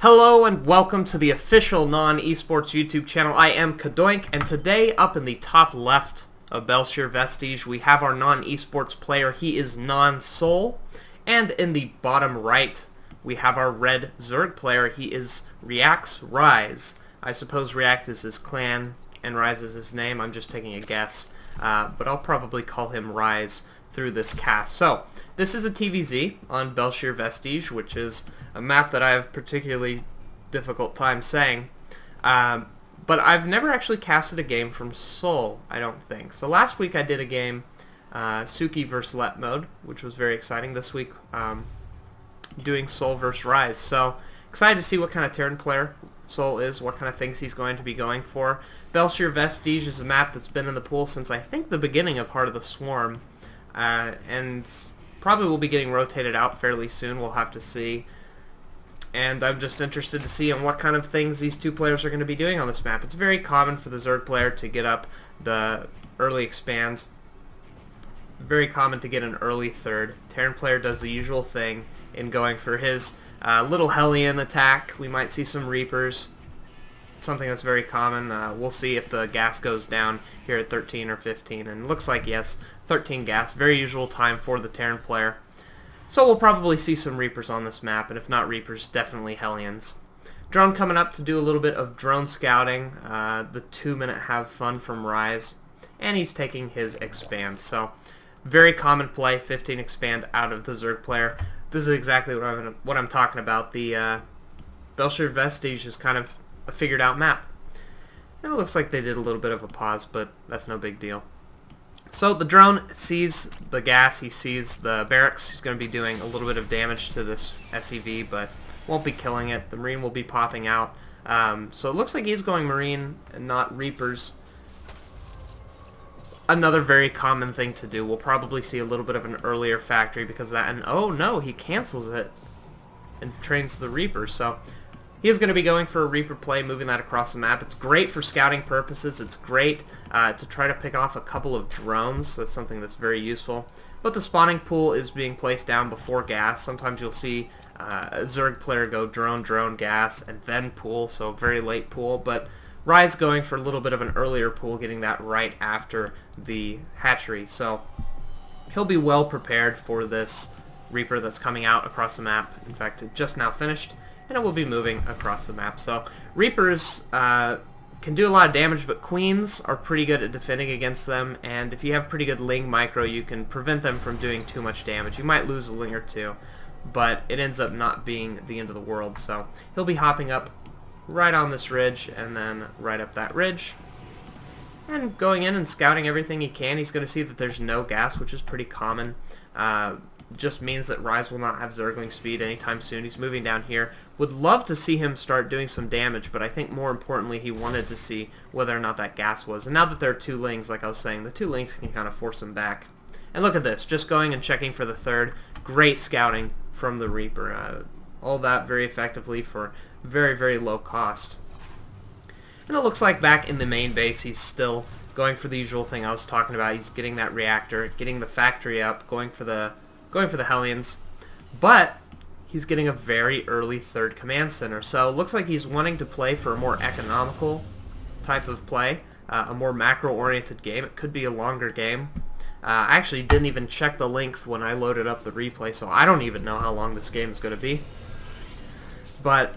Hello and welcome to the official NoN-eSports YouTube channel. I am Cadoink, and today up in the top left of Belshir Vestige we have our NoN-eSports player. He is NoN.Soul. And in the bottom right we have our red Zerg player. He is React.Rhys. I suppose React is his clan and Rhys is his name. I'm just taking a guess. But I'll probably call him Rhys through this cast. So, this is a TvZ on Belshir Vestige, which is a map that I have particularly difficult time saying. But I've never actually casted a game from Soul, I don't think. So last week I did a game, Suki vs. Let mode, which was very exciting. This week, doing Soul vs. Rhys. So, excited to see what kind of Terran player Soul is, what kind of things he's going to be going for. Belshir Vestige is a map that's been in the pool since I think the beginning of Heart of the Swarm. And probably will be getting rotated out fairly soon. We'll have to see. And I'm just interested to see on what kind of things these two players are going to be doing on this map. It's very common for the Zerg player to get up the early expand. Very common to get an early third. Terran player does the usual thing in going for his little Hellion attack. We might see some Reapers. Something that's very common. We'll see if the gas goes down here at 13 or 15. And it looks like, yes, 13 gas. Very usual time for the Terran player. So we'll probably see some Reapers on this map, and if not Reapers, definitely Hellions. Drone coming up to do a little bit of drone scouting. The 2-minute have fun from Rhys. And he's taking his expand. So, very common play, 15 expand out of the Zerg player. This is exactly what I'm talking about. The Belshir Vestige is kind of a figured out map. And it looks like they did a little bit of a pause, but that's no big deal. So the drone sees the gas, he sees the barracks. He's going to be doing a little bit of damage to this SEV, but won't be killing it. The Marine will be popping out. So it looks like he's going Marine and not Reapers. Another very common thing to do. We'll probably see a little bit of an earlier factory because of that. And oh no, he cancels it and trains the Reaper. So he is going to be going for a Reaper play, moving that across the map. It's great for scouting purposes. It's great to try to pick off a couple of drones. That's something that's very useful. But the spawning pool is being placed down before gas. Sometimes you'll see a Zerg player go drone, drone, gas, and then pool, so very late pool. But Rhys going for a little bit of an earlier pool, getting that right after the hatchery. So he'll be well prepared for this Reaper that's coming out across the map. In fact, it just now finished. And it will be moving across the map. So Reapers can do a lot of damage, but Queens are pretty good at defending against them, and if you have pretty good Ling micro, you can prevent them from doing too much damage. You might lose a Ling or two, but it ends up not being the end of the world. So he'll be hopping up right on this ridge, and then right up that ridge, and going in and scouting everything he can. He's going to see that there's no gas, which is pretty common. Just means that Rhys will not have Zergling speed anytime soon. He's moving down here. Would love to see him start doing some damage, but I think more importantly he wanted to see whether or not that gas was. And now that there are two Lings, like I was saying, the two Lings can kind of force him back. And look at this, just going and checking for the third. Great scouting from the Reaper. All that very effectively for very, very low cost. And it looks like back in the main base he's still going for the usual thing I was talking about. He's getting that reactor, getting the factory up, going for the Hellions, but he's getting a very early third command center. So it looks like he's wanting to play for a more economical type of play, a more macro-oriented game. It could be a longer game. I actually didn't even check the length when I loaded up the replay, so I don't even know how long this game is going to be. But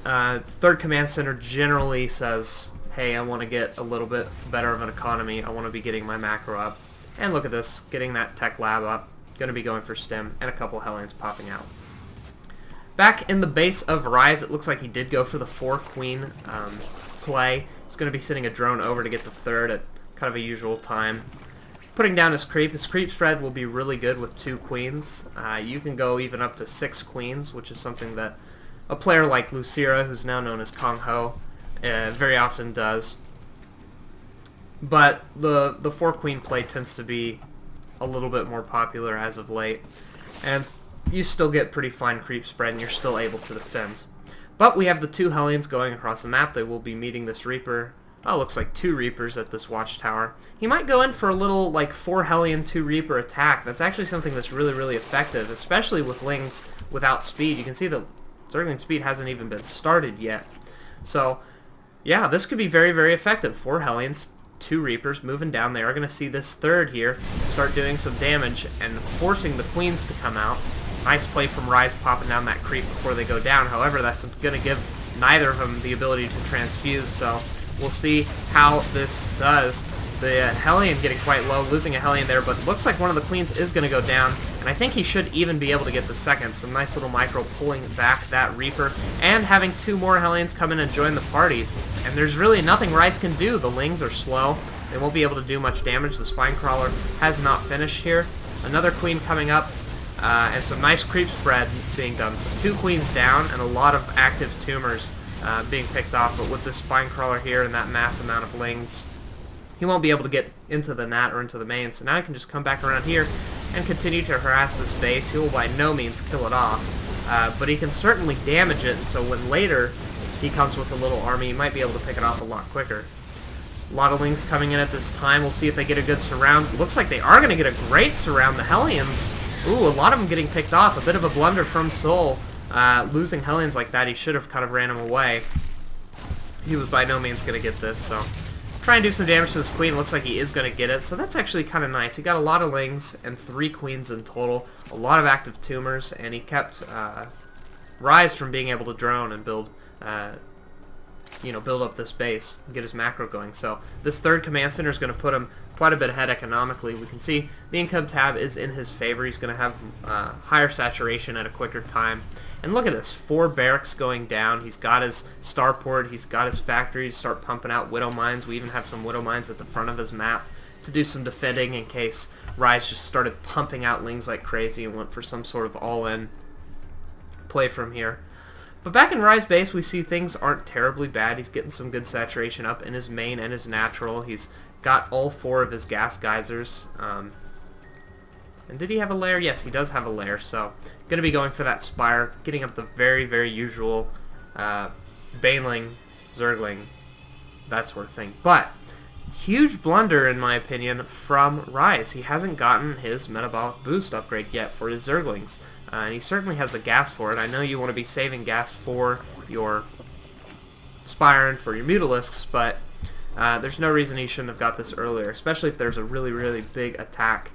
third command center generally says, hey, I want to get a little bit better of an economy. I want to be getting my macro up. And look at this, getting that tech lab up. Going to be going for stem, and a couple Hellions popping out. Back in the base of Rhys, it looks like he did go for the 4-queen play. He's going to be sending a drone over to get the third at kind of a usual time. Putting down his creep. His creep spread will be really good with 2 queens. You can go even up to 6 queens, which is something that a player like Lucira, who's now known as Kong Ho, very often does. But the 4-queen play tends to be a little bit more popular as of late, and you still get pretty fine creep spread and you're still able to defend. But we have the 2 Hellions going across the map. They will be meeting this Reaper. Oh, looks like 2 Reapers at this watchtower. He might go in for a little like 4 Hellion 2 Reaper attack. That's actually something that's really, really effective, especially with Lings without speed. You can see that Zergling speed hasn't even been started yet. So, yeah, this could be very, very effective. 4 Hellions, 2 Reapers moving down. They are going to see this third here start doing some damage and forcing the Queens to come out. Nice play from Rhys popping down that creep before they go down. However, that's going to give neither of them the ability to transfuse, so we'll see how this does. The Hellion getting quite low, losing a Hellion there, but looks like one of the Queens is going to go down, and I think he should even be able to get the second. Some nice little micro pulling back that Reaper, and having 2 more Hellions come in and join the parties. And there's really nothing Rhys can do. The Lings are slow. They won't be able to do much damage. The Spinecrawler has not finished here. Another Queen coming up, and some nice creep spread being done. So 2 Queens down, and a lot of active tumors being picked off, but with this Spinecrawler here and that mass amount of Lings, he won't be able to get into the Nat or into the main, so now he can just come back around here and continue to harass this base. He will by no means kill it off, but he can certainly damage it, so when later he comes with a little army, he might be able to pick it off a lot quicker. A lot of Lings coming in at this time. We'll see if they get a good surround. Looks like they are going to get a great surround. The Hellions, ooh, a lot of them getting picked off. A bit of a blunder from Soul. Losing Hellions like that, he should have kind of ran him away. He was by no means going to get this, so try and do some damage to this Queen. Looks like he is going to get it, so that's actually kind of nice. He got a lot of Lings and 3 Queens in total, a lot of active tumors, and he kept Rhys from being able to drone and build build up this base and get his macro going. So this third command center is going to put him quite a bit ahead economically. We can see the income tab is in his favor. He's going to have higher saturation at a quicker time. And look at this, 4 barracks going down. He's got his starport, he's got his factory to start pumping out Widow Mines. We even have some Widow Mines at the front of his map to do some defending in case Rhys just started pumping out Lings like crazy and went for some sort of all-in play from here. But back in Rhys' base, we see things aren't terribly bad. He's getting some good saturation up in his main and his natural. He's got all 4 of his gas geysers. And did he have a lair? Yes, he does have a lair, so going to be going for that Spire, getting up the very, very usual Baneling, Zergling, that sort of thing. But huge blunder, in my opinion, from Rhys. He hasn't gotten his metabolic boost upgrade yet for his Zerglings, and he certainly has the gas for it. I know you want to be saving gas for your Spire and for your Mutalisks, but there's no reason he shouldn't have got this earlier, especially if there's a really, really big attack.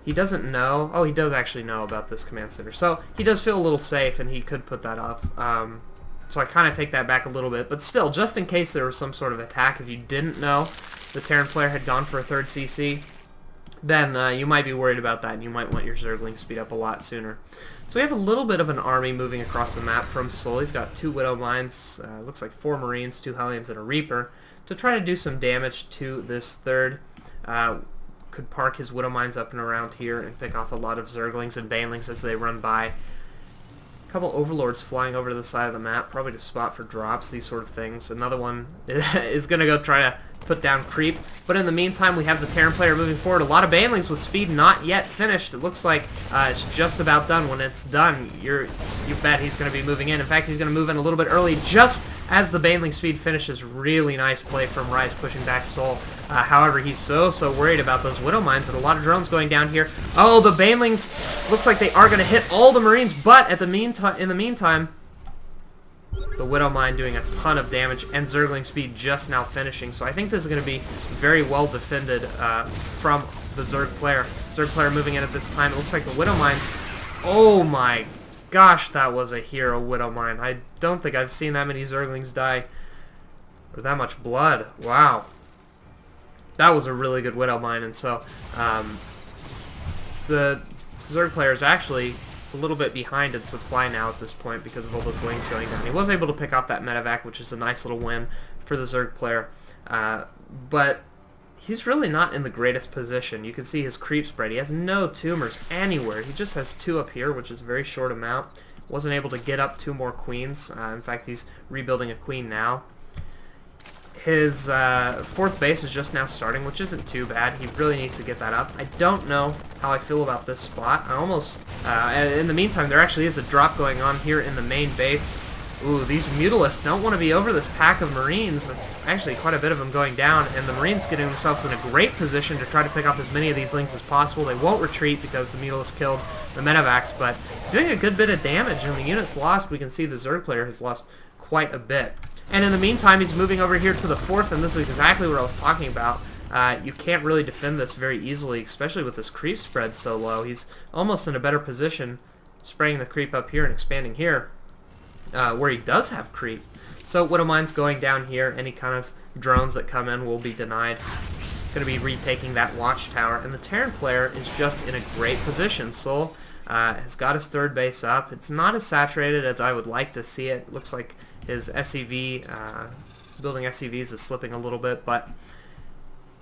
He doesn't know. Oh, he does actually know about this command center. So he does feel a little safe, and he could put that off. So I kind of take that back a little bit. But still, just in case there was some sort of attack, if you didn't know the Terran player had gone for a 3rd CC, then you might be worried about that, and you might want your Zergling speed up a lot sooner. So we have a little bit of an army moving across the map from Soul. He's got 2 Widow Mines, looks like 4 Marines, 2 Hellions, and a Reaper to try to do some damage to this third. Could park his Widow Mines up and around here and pick off a lot of Zerglings and Banelings as they run by. A couple Overlords flying over to the side of the map, probably to spot for drops, these sort of things. Another one is going to go try to put down creep. But in the meantime, we have the Terran player moving forward. A lot of Banelings with speed not yet finished. It looks like it's just about done. When it's done, you bet he's going to be moving in. In fact, he's going to move in a little bit early just as the Baneling speed finishes. Really nice play from Rhys pushing back Soul. However, he's so worried about those Widow Mines and a lot of drones going down here. Oh, the Banelings looks like they are going to hit all the Marines, but in the meantime, the Widow Mine doing a ton of damage, and Zergling speed just now finishing. So I think this is going to be very well defended from the Zerg player. Zerg player moving in at this time. It looks like the Widow Mines. Oh my gosh, that was a hero Widow Mine. I don't think I've seen that many Zerglings die, or that much blood. Wow. That was a really good Widow Mine, and so the Zerg player is actually a little bit behind in supply now at this point because of all those Lings going down. He was able to pick off that medevac, which is a nice little win for the Zerg player, but he's really not in the greatest position. You can see his creep spread. He has no tumors anywhere. He just has 2 up here, which is a very short amount. Wasn't able to get up 2 more queens. In fact, he's rebuilding a queen now. His 4th base is just now starting, which isn't too bad. He really needs to get that up. I don't know how I feel about this spot. I almost... in the meantime, there actually is a drop going on here in the main base. Ooh, these Mutalisks don't want to be over this pack of Marines. That's actually quite a bit of them going down, and the Marines getting themselves in a great position to try to pick off as many of these Lings as possible. They won't retreat because the Mutalisk killed the Medivacs, but doing a good bit of damage, and the units lost, we can see the Zerg player has lost quite a bit. And in the meantime, he's moving over here to the 4th, and this is exactly what I was talking about. You can't really defend this very easily, especially with this creep spread so low. He's almost in a better position spraying the creep up here and expanding here. Where he does have creep. So Widowmine's going down here. Any kind of drones that come in will be denied. Going to be retaking that watchtower. And the Terran player is just in a great position. Soul has got his 3rd base up. It's not as saturated as I would like to see it. Looks like his SCV, building SCVs is slipping a little bit, but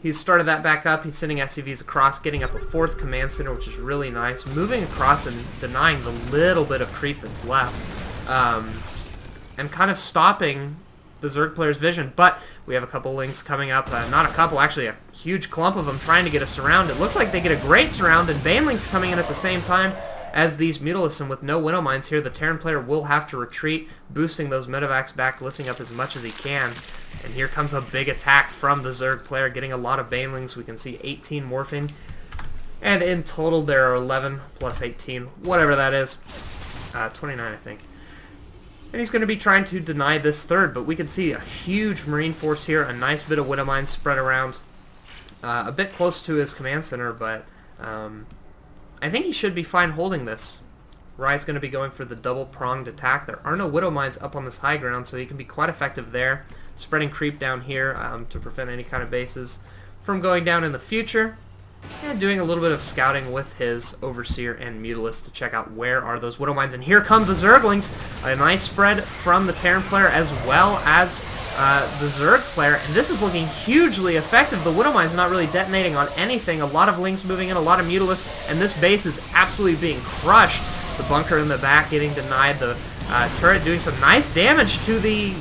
he's started that back up. He's sending SCVs across, getting up a 4th command center, which is really nice. Moving across and denying the little bit of creep that's left. And kind of stopping the Zerg player's vision. But we have a couple Lings coming up. Not a couple, actually a huge clump of them trying to get a surround. It looks like they get a great surround, and Banelings coming in at the same time as these Mutalisks. And with no Widowmines here, the Terran player will have to retreat, boosting those Medivacs back, lifting up as much as he can. And here comes a big attack from the Zerg player, getting a lot of Banelings. We can see 18 morphing. And in total, there are 11 plus 18, whatever that is. 29, I think. And he's going to be trying to deny this 3rd, but we can see a huge Marine force here, a nice bit of Widowmines spread around. A bit close to his command center, but I think he should be fine holding this. Rhys going to be going for the double-pronged attack. There are no Widowmines up on this high ground, so he can be quite effective there. Spreading creep down here to prevent any kind of bases from going down in the future. And doing a little bit of scouting with his Overseer and Mutalisk to check out where are those Widowmines. And here come the Zerglings. A nice spread from the Terran player as well as the Zerg player. And this is looking hugely effective. The Widowmine's not really detonating on anything. A lot of Lings moving in, a lot of Mutalisks. And this base is absolutely being crushed. The bunker in the back getting denied. The turret doing some nice damage to the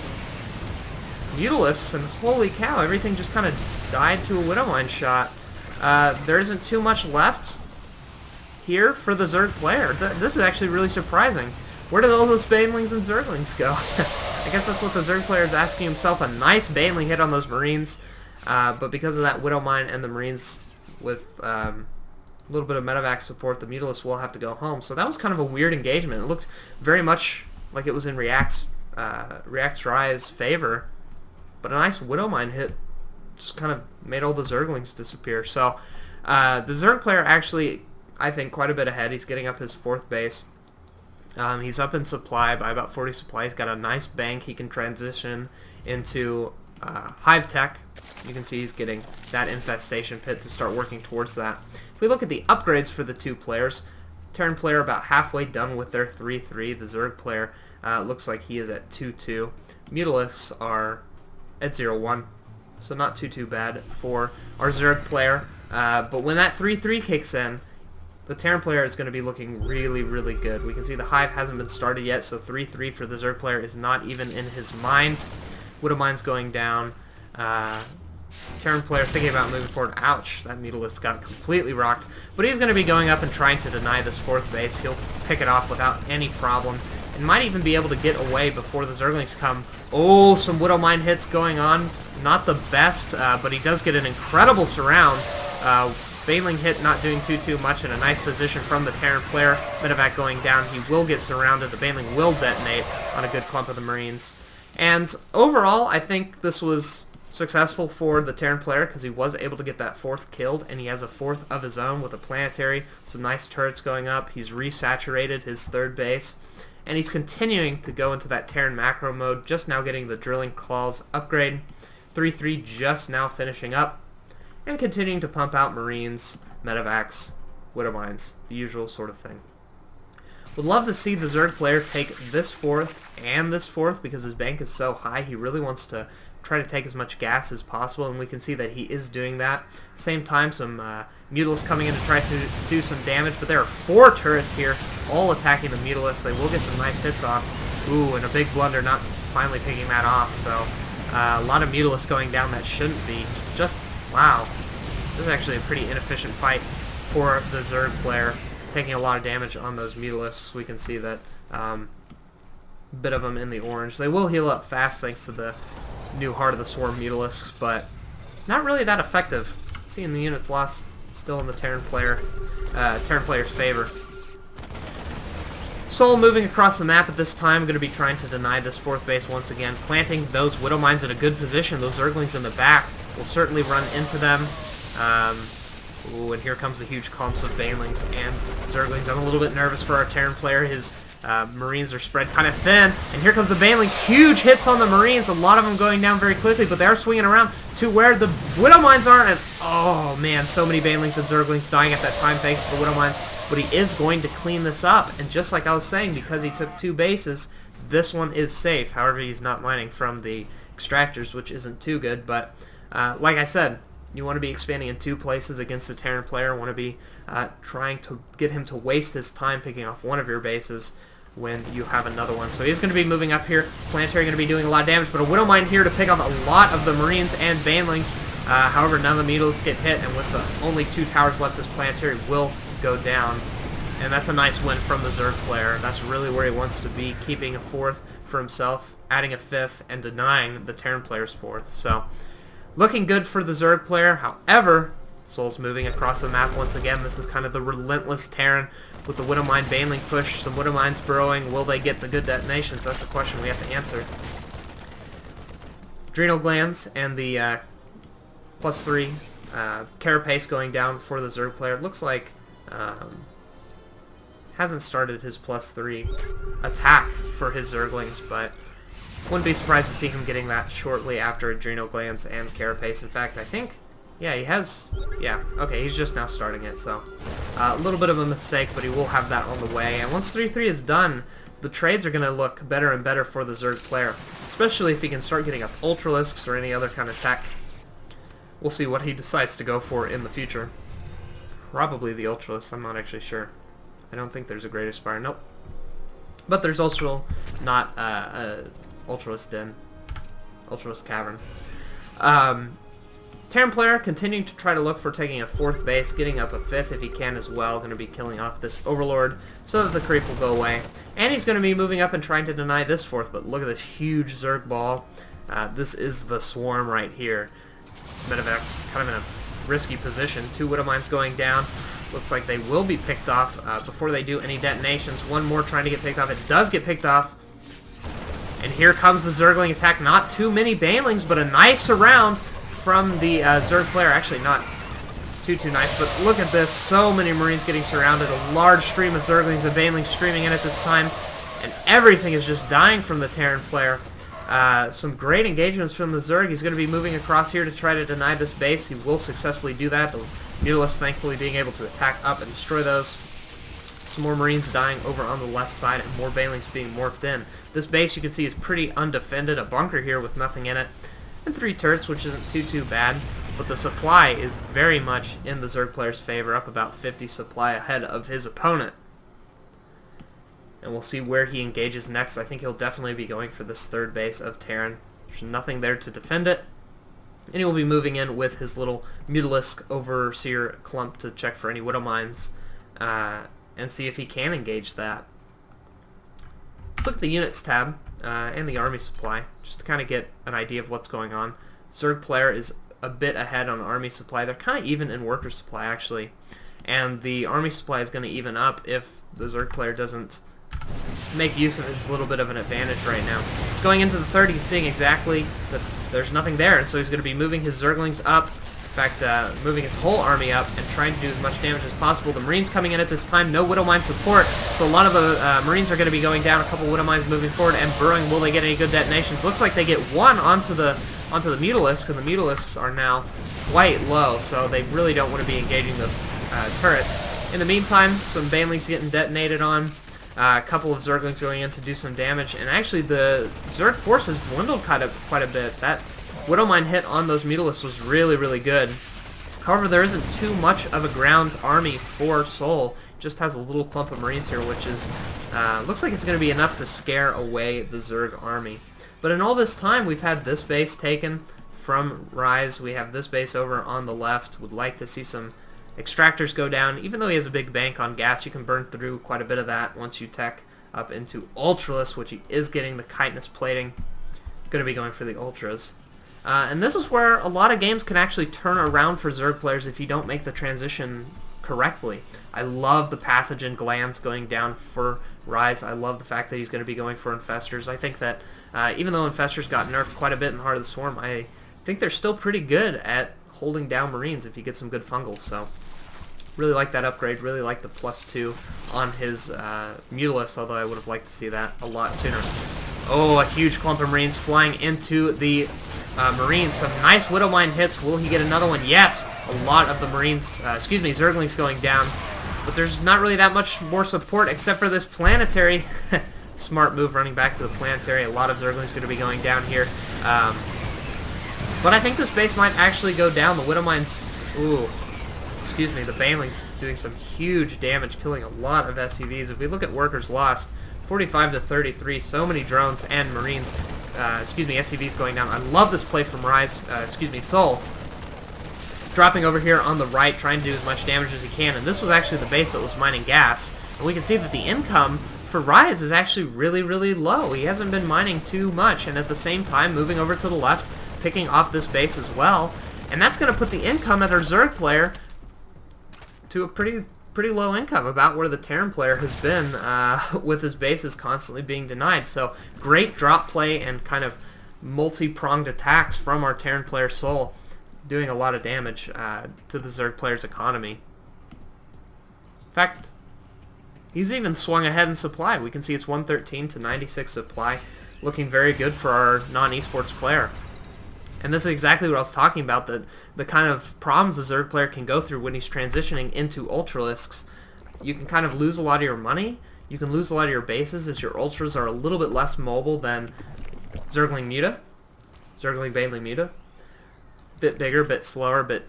Mutalisks. And holy cow, everything just kind of died to a Widowmine shot. There isn't too much left here for the Zerg player. This is actually really surprising. Where did all those Banelings and Zerglings go? I guess that's what the Zerg player is asking himself. A nice Baneling hit on those Marines, but because of that Widowmine and the Marines with a little bit of Medivac support, the Mutalisks will have to go home. So that was kind of a weird engagement. It looked very much like it was in React.Rhys' favor, but a nice Widowmine hit just kind of made all the Zerglings disappear. So the Zerg player actually, I think, quite a bit ahead. He's getting up his 4th base. He's up in supply by about 40 supply. He's got a nice bank he can transition into Hive Tech. You can see he's getting that infestation pit to start working towards that. If we look at the upgrades for the 2 players, Terran player about halfway done with their 3-3. The Zerg player looks like he is at 2-2. Mutalisks are at 0-1. So not too bad for our Zerg player. But when that 3-3 kicks in, the Terran player is going to be looking really, really good. We can see the Hive hasn't been started yet, so 3-3 for the Zerg player is not even in his mind. Widowmine's going down. Terran player thinking about moving forward. Ouch, that Mutalisk got completely rocked. But he's going to be going up and trying to deny this 4th base. He'll pick it off without any problem. And might even be able to get away before the Zerglings come. Oh, some Widowmine hits going on. Not the best, but he does get an incredible surround. Baneling hit not doing too much, in a nice position from the Terran player. Medivac going down. He will get surrounded. The Baneling will detonate on a good clump of the Marines. And overall, I think this was successful for the Terran player because he was able to get that 4th killed, and he has a 4th of his own with a planetary. Some nice turrets going up. He's resaturated his 3rd base. And he's continuing to go into that Terran macro mode, just now getting the Drilling Claws upgrade. 3-3 just now finishing up, and continuing to pump out Marines, Medivacs, Widowmines, the usual sort of thing. Would love to see the Zerg player take this 4th and this 4th because his bank is so high. He really wants to try to take as much gas as possible, and we can see that he is doing that. Same time, some Mutalisks coming in to try to do some damage, but there are 4 turrets here, all attacking the Mutalisks. They will get some nice hits off. Ooh, and a big blunder not finally picking that off, so a lot of Mutalisks going down that shouldn't be. Just, wow. This is actually a pretty inefficient fight for the Zerg player, taking a lot of damage on those Mutalisks. We can see that bit of them in the orange. They will heal up fast thanks to the new Heart of the Swarm Mutalisks, but not really that effective. Seeing the units lost still in the Terran player's favor. Soul moving across the map at this time, going to be trying to deny this 4th base once again, planting those Widow Mines in a good position. Those Zerglings in the back will certainly run into them. Ooh, and here comes the huge clumps of Banelings and Zerglings. I'm a little bit nervous for our Terran player. His Marines are spread kind of thin, and here comes the Banelings. Huge hits on the Marines, a lot of them going down very quickly, but they are swinging around to where the Widow Mines are, and oh man, so many Banelings and Zerglings dying at that time thanks to the Widow Mines. But he is going to clean this up, and just like I was saying, because he took 2 bases, this one is safe. However, he's not mining from the extractors, which isn't too good, but like I said, you want to be expanding in 2 places against a Terran player. Want to be trying to get him to waste his time picking off one of your bases when you have another one. So he's going to be moving up here. Planetary going to be doing a lot of damage, but a Widow Mine here to pick off a lot of the Marines and Banelings. However, none of the Mutalisks get hit, and with the only 2 towers left, this Planetary will go down. And that's a nice win from the Zerg player. That's really where he wants to be, keeping a 4th for himself, adding a 5th, and denying the Terran player's 4th. So, looking good for the Zerg player. However, Soul's moving across the map once again. This is kind of the relentless Terran with the Widow Mine Baneling push. Some Widow Mines burrowing. Will they get the good detonations? That's a question we have to answer. Adrenal Glands and the +3 Carapace going down for the Zerg player. It looks like hasn't started his +3 attack for his Zerglings, but wouldn't be surprised to see him getting that shortly after Adrenal Glands and Carapace. In fact, I think, yeah, he has, yeah, okay, he's just now starting it, so a little bit of a mistake, but he will have that on the way. And once 3-3 is done, the trades are going to look better and better for the Zerg player, especially if he can start getting up Ultralisks or any other kind of tech. We'll see what he decides to go for in the future. Probably the Ultralisk, I'm not actually sure. I don't think there's a Greater Spire, nope. But there's also not a Ultralisk Den, Ultralisk Cavern. Terran player continuing to try to look for taking a 4th base, getting up a 5th if he can as well. Going to be killing off this Overlord so that the creep will go away. And he's going to be moving up and trying to deny this 4th, but look at this huge Zerg ball. This is the swarm right here. Medevac's kind of in a risky position. 2 Widow Mines going down. Looks like they will be picked off before they do any detonations. One more trying to get picked off. It does get picked off. And here comes the Zergling attack. Not too many Banelings, but a nice surround from the Zerg player. Actually, not too nice, but look at this. So many Marines getting surrounded. A large stream of Zerglings and Banelings streaming in at this time. And everything is just dying from the Terran player. Some great engagements from the Zerg. He's going to be moving across here to try to deny this base. He will successfully do that. The Mutalisks thankfully being able to attack up and destroy those. Some more Marines dying over on the left side and more Banelings being morphed in. This base you can see is pretty undefended. A bunker here with nothing in it. And 3 turrets, which isn't too bad. But the supply is very much in the Zerg player's favor, up about 50 supply ahead of his opponent. And we'll see where he engages next. I think he'll definitely be going for this 3rd base of Terran. There's nothing there to defend it. And he will be moving in with his little Mutalisk Overseer clump to check for any Widow Mines and see if he can engage that. Let's look at the Units tab and the Army Supply, just to kind of get an idea of what's going on. Zerg player is a bit ahead on Army Supply. They're kind of even in Worker Supply, actually. And the Army Supply is going to even up if the Zerg player doesn't make use of his little bit of an advantage right now. He's going into the 3rd, he's seeing exactly that there's nothing there, and so he's going to be moving his Zerglings up, in fact, moving his whole army up and trying to do as much damage as possible. The Marines coming in at this time, no Widow Mine support, so a lot of the Marines are going to be going down, a couple Widow Mines moving forward and burrowing. Will they get any good detonations? Looks like they get one onto the Mutalisks, and the Mutalisks are now quite low, so they really don't want to be engaging those turrets. In the meantime, some Banelings getting detonated on. A couple of Zerglings going in to do some damage, and actually the Zerg force has dwindled quite a bit. That Widow Mine hit on those Mutalisks was really good. However, there isn't too much of a ground army for Soul. Just has a little clump of Marines here, which is looks like it's going to be enough to scare away the Zerg army. But in all this time, we've had this base taken from Rhys. We have this base over on the left. Would like to see some extractors go down. Even though he has a big bank on gas, you can burn through quite a bit of that once you tech up into Ultralist, which he is getting the chitinous plating. Going to be going for the Ultras. And this is where a lot of games can actually turn around for Zerg players if you don't make the transition correctly. I love the pathogen glands going down for Rhys. I love the fact that he's going to be going for Infestors. I think that even though Infestors got nerfed quite a bit in Heart of the Swarm, I think they're still pretty good at holding down Marines if you get some good fungals. So really like that upgrade. Really like the +2 on his Mutalist, although I would have liked to see that a lot sooner. Oh, a huge clump of Marines flying into the Marines. Some nice Widowmine hits. Will he get another one? Yes! A lot of the Marines, Zerglings going down. But there's not really that much more support except for this Planetary. Smart move running back to the Planetary. A lot of Zerglings going to be going down here. But I think this base might actually go down. The Widowmine's... the Baneling's doing some huge damage, killing a lot of SCVs. If we look at workers lost, 45 to 33, so many drones and Marines, SCVs going down. I love this play from Rhys, Soul. Dropping over here on the right, trying to do as much damage as he can, and this was actually the base that was mining gas. And we can see that the income for Rhys is actually really, really low. He hasn't been mining too much, and at the same time, moving over to the left, picking off this base as well. And that's going to put the income at our Zerg player to a pretty low income, about where the Terran player has been with his bases constantly being denied. So great drop play and kind of multi-pronged attacks from our Terran player Soul, doing a lot of damage to the Zerg player's economy. In fact, he's even swung ahead in supply. We can see it's 113 to 96 supply, looking very good for our non-esports player. And this is exactly what I was talking about, the kind of problems the Zerg player can go through when he's transitioning into Ultralisks. You can kind of lose a lot of your money, you can lose a lot of your bases as your Ultras are a little bit less mobile than Zergling Baneling Muta. Bit bigger, bit slower, bit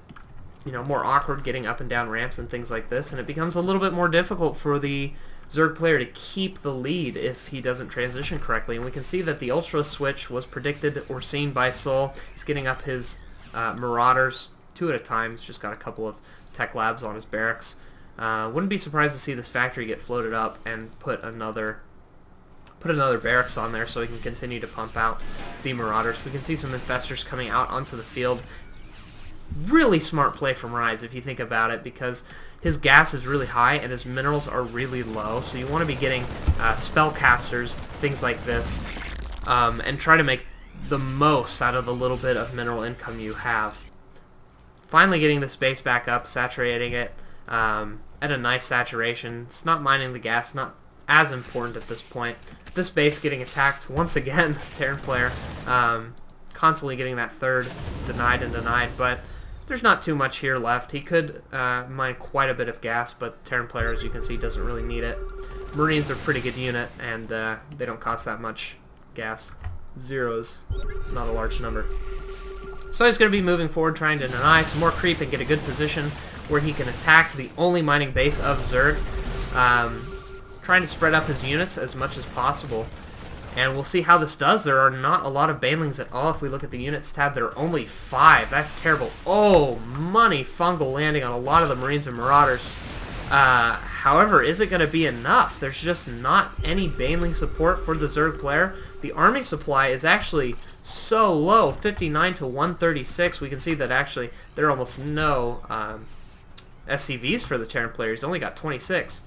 more awkward getting up and down ramps and things like this, and it becomes a little bit more difficult for the Zerg player to keep the lead if he doesn't transition correctly. And we can see that the Ultra switch was predicted or seen by Soul. He's getting up his Marauders 2 at a time. He's just got a couple of tech labs on his barracks. Wouldn't be surprised to see this factory get floated up and put another barracks on there so he can continue to pump out the Marauders. We can see some Infestors coming out onto the field. Really smart play from Rhys if you think about it, because his gas is really high and his minerals are really low, so you want to be getting spellcasters, things like this, and try to make the most out of the little bit of mineral income you have. Finally getting this base back up, saturating it at a nice saturation. It's not mining the gas, not as important at this point. This base getting attacked once again, Terran player, constantly getting that third denied and denied, but there's not too much here left. He could mine quite a bit of gas, but Terran player, as you can see, doesn't really need it. Marines are a pretty good unit, and they don't cost that much gas. Zeros, not a large number. So he's going to be moving forward, trying to deny some more creep and get a good position where he can attack the only mining base of Zerg, trying to spread up his units as much as possible. And we'll see how this does. There are not a lot of Banelings at all. If we look at the units tab, there are only 5. That's terrible. Oh, money fungal landing on a lot of the Marines and Marauders. However, is it going to be enough? There's just not any Baneling support for the Zerg player. The army supply is actually so low, 59 to 136. We can see that actually there are almost no SCVs for the Terran player. He's only got 26.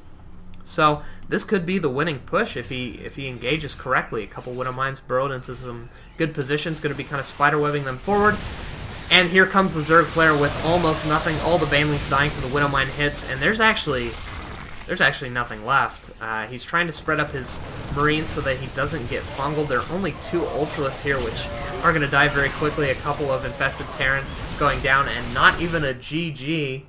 So this could be the winning push if he engages correctly. A couple Widowmines burrowed into some good positions, going to be kind of spiderwebbing them forward. And here comes the Zerg player with almost nothing. All the Banelings dying to the Widowmine hits, and there's actually nothing left. He's trying to spread up his Marines so that he doesn't get fungal. There are only 2 Ultralists here, which are going to die very quickly. A couple of infested Terran going down, and not even a GG.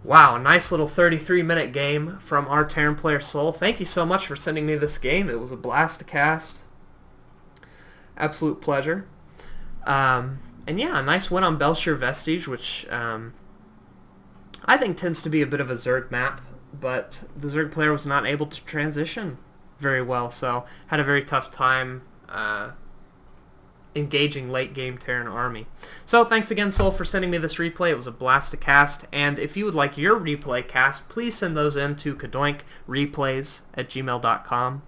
Wow, a nice little 33-minute game from our Terran player Soul. Thank you so much for sending me this game. It was a blast to cast. Absolute pleasure. And yeah, a nice win on Belshire Vestige, which I think tends to be a bit of a Zerg map, but the Zerg player was not able to transition very well, so had a very tough time engaging late game Terran army. So thanks again, Soul, for sending me this replay. It was a blast to cast, and if you would like your replay cast, please send those in to CadoinkReplays@gmail.com,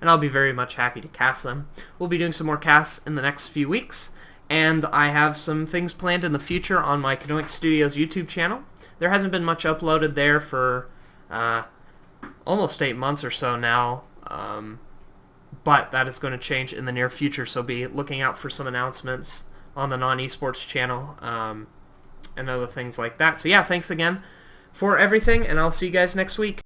and I'll be very much happy to cast them. We'll be doing some more casts in the next few weeks, and I have some things planned in the future on my CadoinkStudios YouTube channel. There hasn't been much uploaded there for almost 8 months or so now, but that is going to change in the near future, so be looking out for some announcements on the NoN-eSports channel and other things like that. So yeah, thanks again for everything, and I'll see you guys next week.